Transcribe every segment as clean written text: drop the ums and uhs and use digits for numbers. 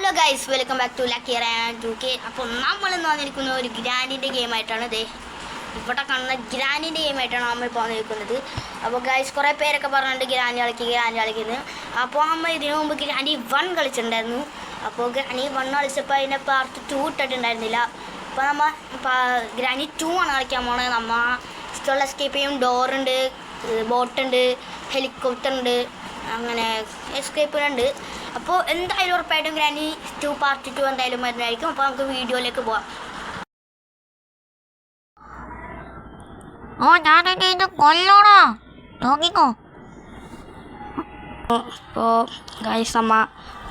Hello guys, welcome back to Lucky Rand 2K. അപ്പോൾ നമ്മളിന്ന് വന്നിരിക്കുന്ന ഒരു ഗ്രാൻഡിൻ്റെ ഗെയിമായിട്ടാണ്. ഇവിടെ കാണുന്ന ഗ്രാൻഡിൻ്റെ ഗെയിമായിട്ടാണ് നമ്മൾ ഇപ്പോൾ വന്നിരിക്കുന്നത്. അപ്പോൾ ഗൈസ്, കുറേ പേരൊക്കെ പറഞ്ഞിട്ടുണ്ട് ഗ്രാൻഡ് കളിക്കുന്നത്. അപ്പോൾ നമ്മൾ ഇതിനു മുമ്പ് ഗ്രാൻഡി 1 കളിച്ചിട്ടുണ്ടായിരുന്നു. അപ്പോൾ ഗ്രാൻഡി 1 കളിച്ചപ്പോൾ അതിൻ്റെ പാർട്ട് 2 ഇട്ടിട്ടുണ്ടായിരുന്നില്ല. അപ്പോൾ നമ്മൾ ഗ്രാൻഡി 2 ആണ് കളിക്കാൻ പോകുന്നത്. നമ്മൾ ഇഷ്ടമുള്ള എസ്കേപ്പ് ചെയ്യും. ഡോറുണ്ട്, ബോട്ടുണ്ട്, ഹെലികോപ്റ്റർ ഉണ്ട്, അങ്ങനെ എസ്കേപ്പുകളുണ്ട്. അപ്പോൾ എന്തായാലും ഉറപ്പായിട്ടും ഗ്രാൻഡി 2 പാർട്ട് 2 എന്തായാലും വരുന്നതായിരിക്കും. അപ്പോൾ നമുക്ക് വീഡിയോയിലേക്ക് പോവാം. ഞാനെന്നെ ഇത് കൊല്ലോടാ നോക്കിക്കോ. ഇപ്പോൾ ഗൈസ്, നമ്മ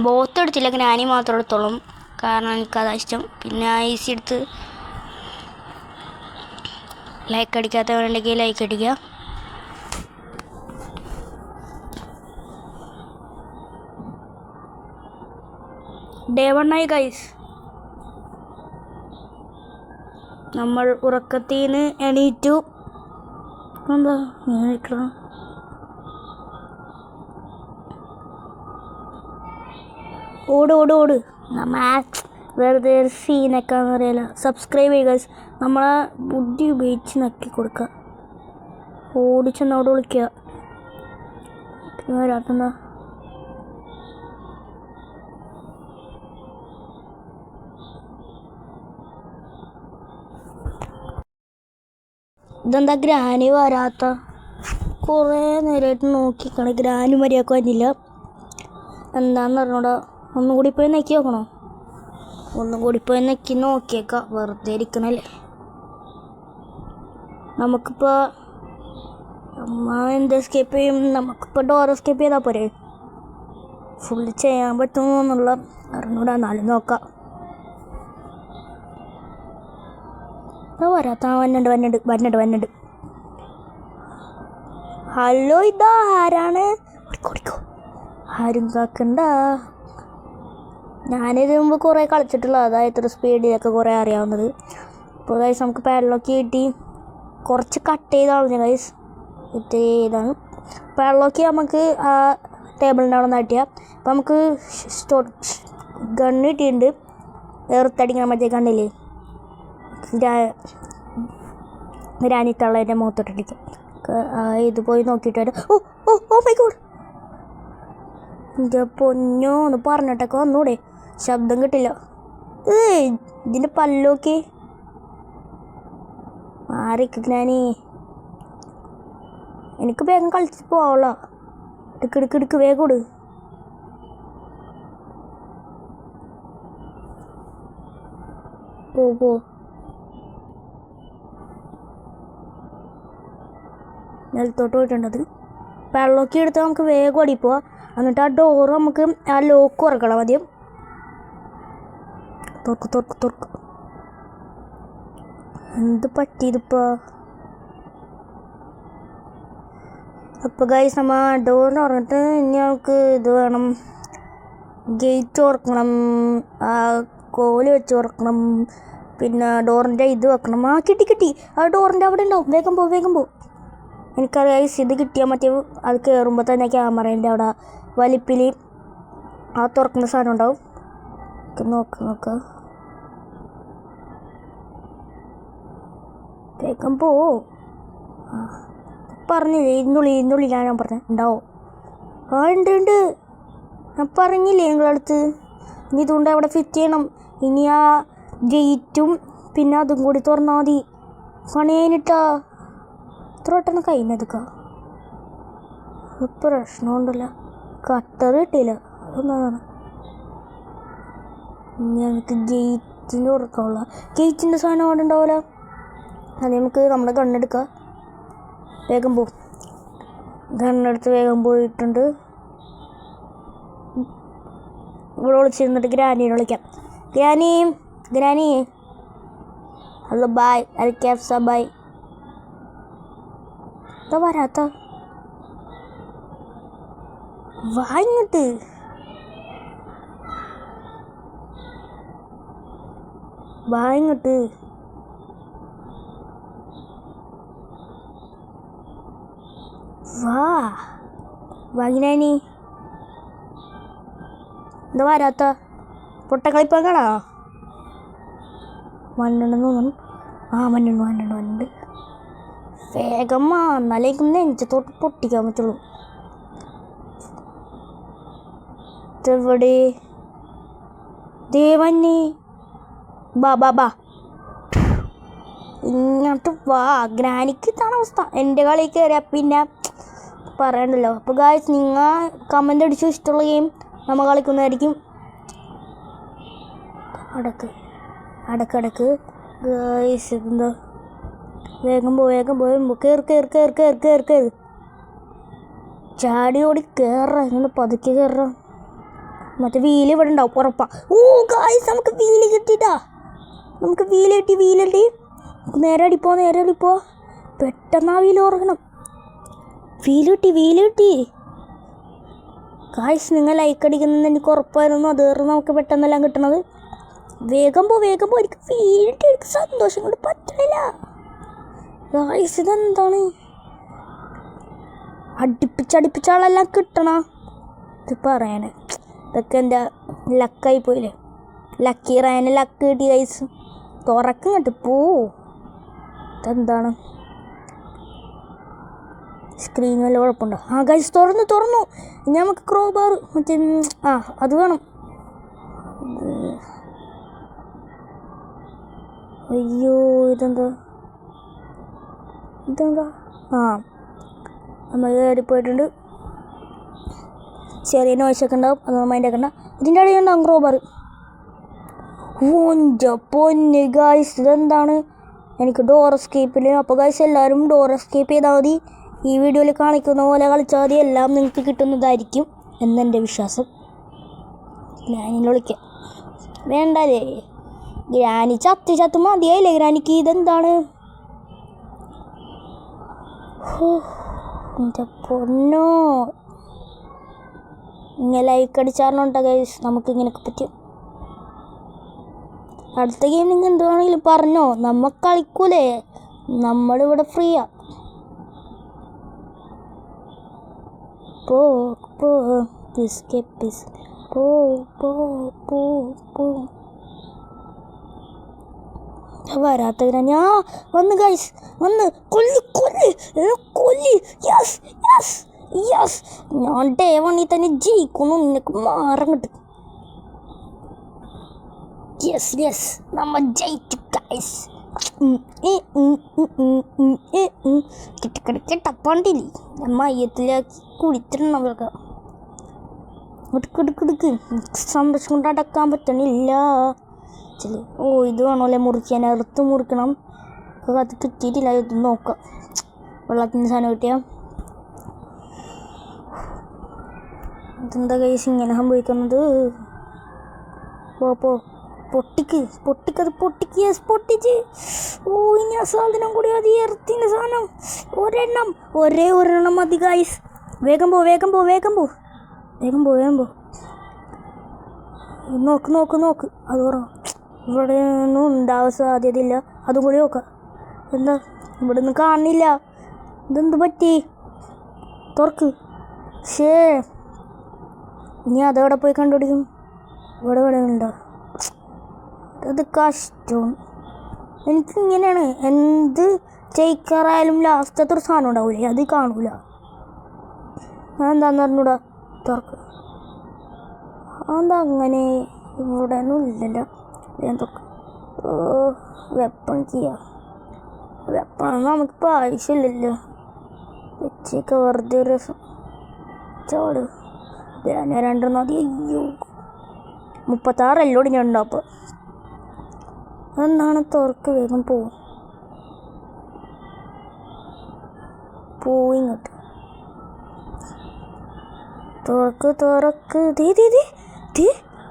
ബോത്ത് എടുത്തില്ല, ഗ്രാനി മാത്രം എടുത്തോളും. കാരണം എനിക്കതാ ഇഷ്ടം. പിന്നെ ഈസി എടുത്ത് ലൈക്ക് അടിക്കാത്തവരുണ്ടെങ്കിൽ ലൈക്ക് അടിക്കുക. ഡേ 1 ആയി ഗൈസ്. നമ്മൾ ഉറക്കത്തിൽ നിന്ന് എണീറ്റു. എന്താ എണീക്കണം? ഓട് നമ്മ വെറുതെ ഒരു സീനൊക്കെ അറിയില്ല. സബ്സ്ക്രൈബ് ചെയ്യുക ഗൈസ്. നമ്മളെ ബുദ്ധി ഉപയോഗിച്ച് നക്കി കൊടുക്കുക. ഓടിച്ചെന്നോട് വിളിക്കുക. വരാത്തെന്താ? ഇതെന്താ ഗ്രാനി വരാത്ത? കുറേ നേരമായിട്ട് നോക്കിക്കണ ഗ്രാനി മര്യാദക്ക് വന്നില്ല. എന്താണെന്ന് പറഞ്ഞൂടാ. ഒന്നും കൂടി പോയി നെക്കി നോക്കണോ? ഒന്നും കൂടി പോയി നെക്കി നോക്കിയേക്കാം. വെറുതെ ഇരിക്കണല്ലേ. നമുക്കിപ്പോൾ എന്ത് എസ്കേപ്പ് ചെയ്യും? നമുക്കിപ്പോൾ ഡോർ എസ്കേപ്പ് ചെയ്താൽ പോരെ? ഫുള്ള് ചെയ്യാൻ പറ്റുമോ എന്നുള്ള അറിഞ്ഞൂടാ. എന്നാലും നോക്കാം. വരാത്ത വന്നിട്ട്. ഹലോ, ഇതാ ആരാണ്? ഓടിക്കോ. ആരും കാക്കണ്ട. ഞാനിത് മുമ്പ് കുറേ കളിച്ചിട്ടുള്ള, അതായത് ഇത്ര സ്പീഡിലൊക്കെ കുറേ അറിയാവുന്നത്. ഇപ്പോൾ ഗൈസ്, നമുക്ക് പാഡ്ലോക്ക് കിട്ടി. കുറച്ച് കട്ട് ചെയ്താണ് ഗൈസ്. ഇത് ഇതാണ് പാഡ്ലോക്ക്. നമുക്ക് ആ ടേബിളിൻ്റെ അവിടെ നിന്ന് കിട്ടിയാൽ അപ്പം നമുക്ക് ഗണ്ണ് കിട്ടിയിട്ടുണ്ട്. എറുത്തടിക്കാൻ പറ്റിയ ഗണ്ണില്ലേ, ഗ്രാനിത്തള്ളേൻ്റെ മുഖത്തോട്ടടിക്കും. ഇത് പോയി നോക്കിയിട്ട് വരാം. ഓ മൈ ഗോഡ്, എൻ്റെ പൊന്നോ, ഒന്ന് പറഞ്ഞിട്ടൊക്കെ വന്നൂടെ? ശബ്ദം കിട്ടില്ല. ഇതിൻ്റെ പല്ലോക്കെ മാറിക്കിട്ടാനേ. എനിക്ക് വേഗം കളിച്ച് പോവാളോ. എടുക്ക് വേഗം കൊടു. പോ നിലത്തോട്ട് പോയിട്ടുണ്ടത്. വെള്ളമൊക്കെ എടുത്ത് നമുക്ക് വേഗം ഓടിപ്പോവാം. എന്നിട്ട് ആ ഡോറ് നമുക്ക് ആ ലോക്ക് തുറക്കണം ആദ്യം. തുറക്ക്. എന്ത് പറ്റിയതിപ്പോൾ? അപ്പോൾ ഗൈസ്, നമ്മൾ ഡോറിന് തുറന്നിട്ട് ഇനി നമുക്ക് ഇത് വേണം, ഗേറ്റ് തുറക്കണം, ആ കോല് വെച്ച് തുറക്കണം, പിന്നെ ഡോറിൻ്റെ ഇത് വെക്കണം. കിട്ടി. ആ ഡോറിൻ്റെ അവിടെ ഉണ്ടാവും. വേഗം പോ. എനിക്കറിയാം ഗൈസ്, ഇത് കിട്ടിയാൽ മറ്റേ അത് കയറുമ്പോൾ തന്നെ ക്യാമറേൻ്റെ അവിടെ വലിപ്പിൽ ആ തുറക്കുന്ന സാധനം ഉണ്ടാവും. നോക്ക്. വേഗം പോ. പറഞ്ഞില്ലേ ഇന്നുള്ളിലാണ് ഞാൻ പറഞ്ഞത്. ഉണ്ടാവും. ഉണ്ട്. ഞാൻ പറഞ്ഞില്ലേ നിങ്ങളടുത്ത്. ഇനി ഇതുകൊണ്ട് അവിടെ ഫിറ്റ് ചെയ്യണം. ഇനി ആ ഗേറ്റും പിന്നെ അതും കൂടി തുറന്നാൽ മതി. പണി കഴിഞ്ഞിട്ടാ. എത്ര വട്ടം കഴിഞ്ഞതൊക്കെ പ്രശ്നമുണ്ടല്ലോ. കട്ടർ കിട്ടിയില്ല. അതൊന്നാണ് ഞങ്ങൾക്ക് ഗേറ്റിൻ്റെ ഉറക്കമുള്ള ഗേറ്റിൻ്റെ സാധനം അവിടെ ഉണ്ടാവില്ല. അത് നമുക്ക് നമ്മുടെ ഗണ്ണെടുക്കാം. വേഗം പോ. ഗണ്ണെടുത്ത് വേഗം പോയിട്ടുണ്ട്. ഇവിടെ വിളിച്ചിരുന്നിട്ട് ഗ്രാനീനെ വിളിക്കാം. Granny hello, bye. അൽക്കാഫ്സ ബൈ. എന്താ വരാത്ത? വാങ്ങിട്ട് വാങ്ങിനാനി. എന്താ വരാത്ത? പൊട്ടക്കളിപ്പം കാണാ മണ്ണുണ്ടെന്ന് തോന്നുന്നു. മണ്ണുണ്ട്. വേഗം എന്നാലേക്കും നെഞ്ചത്തോട്ട് പൊട്ടിക്കാൻ പറ്റുള്ളൂ. ഇതെവിടെ ദേവന്നി ബാ ഇങ്ങോട്ട് വാ. ഗ്രാനിക്ക് ഇതാണ് അവസ്ഥ. എൻ്റെ കളി കയറിയ പിന്നെ പറയണ്ടല്ലോ. അപ്പോൾ ഗായ്സ് നിങ്ങൾ കമൻ്റ് അടിച്ചു ഇഷ്ടമുള്ള ഗെയിം നമ്മൾ കളിക്കുന്നതായിരിക്കും. അടക്ക് ഗായ്സ് ഇതെന്താ വേഗം പോ കയറി ചാടി ഓടി കയറ ഇങ്ങനെ പതുക്കെ കയറ. മറ്റേ വീല് ഇവിടെ ഉണ്ടാവും ഉറപ്പാ. ഗായ്സ് നമുക്ക് വീല് കിട്ടിട്ടാ. വീല് കിട്ടി. നേരെ അടിപ്പോ പെട്ടെന്ന് ആ വീല് ഓർക്കണം. വീല് കിട്ടി ഗായ്സ്. നിങ്ങൾ ലൈക്ക് അടിക്കുന്നത് എനിക്ക് ഉറപ്പായിരുന്നു. അത് നമുക്ക് പെട്ടെന്നെല്ലാം കിട്ടണത്. വേഗം പോ എനിക്ക് വീട്ടിൽ എനിക്ക് സന്തോഷം കൊണ്ട് പറ്റണില്ല ഗായ്സ്. ഇതെന്താണ് അടുപ്പിച്ച ആളെല്ലാം കിട്ടണ ഇത് പറയാന്. ഇതൊക്കെ എൻ്റെ ലക്കായി പോയില്ലേ. ലക്കി റായന് ലക്ക് കിട്ടി ഗൈസ്. തുറക്കും കേട്ട് പോ. ഇതെന്താണ് സ്ക്രീൻ വല്ല കുഴപ്പമുണ്ടോ? ഗൈസ് തുറന്നു. ഇനി നമുക്ക് ക്രോ ബാർ മറ്റേ അത് വേണം. അയ്യോ ഇതെന്താ നമ്മൾ കയറിപ്പോയിട്ടുണ്ട്. ചെറിയ നോയ്സൊക്കെ ഉണ്ടാവും. അത് മൈൻഡ് ആക്കണ്ട. ഇതിൻ്റെ അടിയിൽ ഉണ്ടാവും ക്രോ ബാർ. പൊന്ന് ഗായ്സ് ഇതെന്താണ്? എനിക്ക് ഡോർ എസ്കേപ്പിൽ. അപ്പോൾ ഗായ്സ് എല്ലാവരും ഡോർ എസ്കേപ്പ് ചെയ്താൽ മതി. ഈ വീഡിയോയിൽ കാണിക്കുന്ന പോലെ കളിച്ചാൽ മതി. എല്ലാം നിങ്ങൾക്ക് കിട്ടുന്നതായിരിക്കും എന്നെൻ്റെ വിശ്വാസം. ഗ്രാനിനെ വിളിക്കാം. വേണ്ടല്ലേ ഗ്രാനി ചത്ത് മതിയായില്ലേ ഗ്രാനിക്ക്. ഇതെന്താണ്? എൻ്റെ പൊന്നോ. ഇങ്ങനെ ലൈക്ക് അടിച്ചാറുണ്ടോ ഗൈസ്? നമുക്ക് ഇങ്ങനെയൊക്കെ പറ്റും. അടുത്ത ഗെയിം നിങ്ങൾ എന്ത് വേണമെങ്കിലും പറഞ്ഞോ. നമ്മൾ കളിക്കൂലേ. നമ്മളിവിടെ ഫ്രീയാ. പോ വരാത്ത ഗ്രാനി വന്ന് ഗൈസ് കൊല്ലി. യെസ് ഞാൻ ഡേ വണ്ണി തന്നെ ജയിക്കുന്നു. നിനക്ക് മാറാൻ കിട്ടും. യെസ് നമ്മ ജയിച്ചു ഗൈസ്. കിട്ടപ്പണ്ടില്ലേ മയത്തിലാക്കി കുടിച്ചിട്ടുണ്ട് അവർക്ക്. എടുക്ക് സന്തോഷം കൊണ്ട് അടക്കാൻ പറ്റണില്ല. ഇത് വേണമല്ലേ മുറിക്കാൻ. അറുത്ത് മുറിക്കണം. അത് കിട്ടിയിട്ടില്ല. ഇത് നോക്കാം. വെള്ളത്തിൻ്റെ സാധനം കിട്ടിയാൽ ഇതെന്താ കൈസ് ഇങ്ങനെ സംഭവിക്കുന്നത്? പോ പൊട്ടിച്ച്. ഇനി ആ സാധനം കൂടി മതി. എർത്തിൻ്റെ സാധനം ഒരെണ്ണം മതി ഗൈസ്. വേഗം പോ. നോക്ക്. അത് പറ. ഇവിടെ ഒന്നും ഉണ്ടാവാൻ സാധ്യതയില്ല. അതും കൂടി നോക്കാം. എന്താ ഇവിടെ ഒന്നും കാണുന്നില്ല. ഇതെന്ത് പറ്റി? തുറക്ക്. ഇനി അതവിടെ പോയി കണ്ടുപിടിക്കും. ഇവിടെ ഉണ്ടോ? അത് കഷ്ടം. എനിക്കിങ്ങനെയാണ്. എന്ത് ജയിക്കാറായാലും ലാസ്റ്റത്തെ ഒരു സാധനം ഉണ്ടാവില്ലേ, അത് കാണൂല. എന്താന്ന് പറഞ്ഞൂടാ. തുറക്ക്. അതെന്താ അങ്ങനെ? ഇവിടെ ഒന്നും ഇല്ലല്ലോ. എന്തൊക്കെ വെപ്പൺ ചെയ്യാം. വെപ്പണൊന്നും നമുക്കിപ്പോൾ ആവശ്യമില്ലല്ലോ. വെച്ചേക്ക് വെറുതെ ഒരു രസം. ചോട് ഞാൻ രണ്ടെണ്ണം മതി. അയ്യോ 36 എല്ലോടി ഞാൻ ഉണ്ടാവും. അപ്പോൾ അതെന്താണ്? തുറക്ക്. വേഗം പോയിങ്ങോട്ട് തുറക്ക്.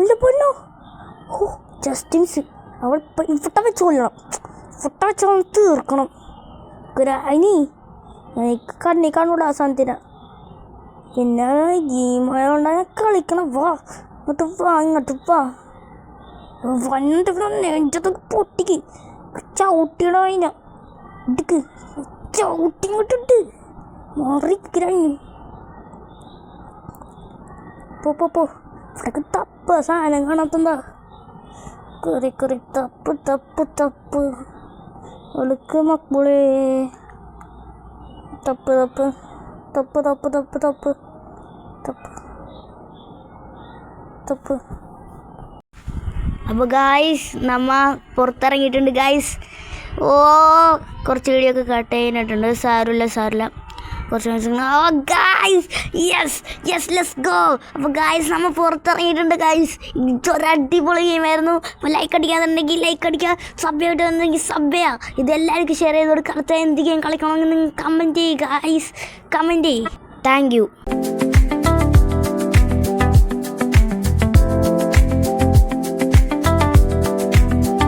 എൻ്റെ പൊന്നോ. ജസ്റ്റിൻസ് അവൾ ഫുട്ട വെച്ച് കൊല്ലണം. തീർക്കണം. ഗ്രാനി എനിക്ക് കണ്ണി കാണൂടാ ആ സാധനത്തിന്. പിന്നെ ഗെയിമായോണ്ടാണ് കളിക്കണം. ഇങ്ങോട്ട് വാ. വന്നിട്ട് നെഞ്ചത്തൊക്കെ പൊട്ടിക്ക്. ചവിട്ടിയിട കഴിഞ്ഞ ഇടുക്ക്. ചവിട്ടി ഇങ്ങോട്ടിട്ട് മറിക്കഴിഞ്ഞു. പോ ഇവിടൊക്കെ തപ്പ സാധനം കാണാത്തെന്താ? കറി കറി തപ്പ് തപ്പ് തപ്പ് ഒളുക്ക് മക്കളെ തപ്പ് തപ്പ് തപ്പ് തപ്പ് തപ്പ് തപ്പ് തപ്പ് തപ്പ്. അപ്പോൾ ഗായ്സ് നമ്മ പുറത്തിറങ്ങിയിട്ടുണ്ട് ഗായ്സ്. കുറച്ച് വീഡിയോ ഒക്കെ കട്ട് ചെയ്യാനായിട്ടുണ്ട്. സാരമില്ല കുറച്ച് ഗായ്സ്. Yes let's go. അപ്പോൾ ഗായ്സ് നമ്മൾ പുറത്തിറങ്ങിയിട്ടുണ്ട് ഗായ്സ്. ഇതൊരു അടിപൊളി ഗെയിമായിരുന്നു. അപ്പോൾ ലൈക്ക് അടിക്കാന്നുണ്ടെങ്കിൽ ലൈക്ക് അടിക്കുക, സബ് ചെയ്തിട്ടുണ്ടെങ്കിൽ സബ് ചെയ്യുക. ഇതെല്ലാവർക്കും ഷെയർ ചെയ്ത് കൊടുക്കുക. അടുത്ത എന്ത് ഗെയിം കളിക്കണമെങ്കിൽ നിങ്ങൾ കമൻറ്റ് ചെയ്യുക ഗായ്സ്. കമൻറ്റ് ചെയ്യും. Thank you.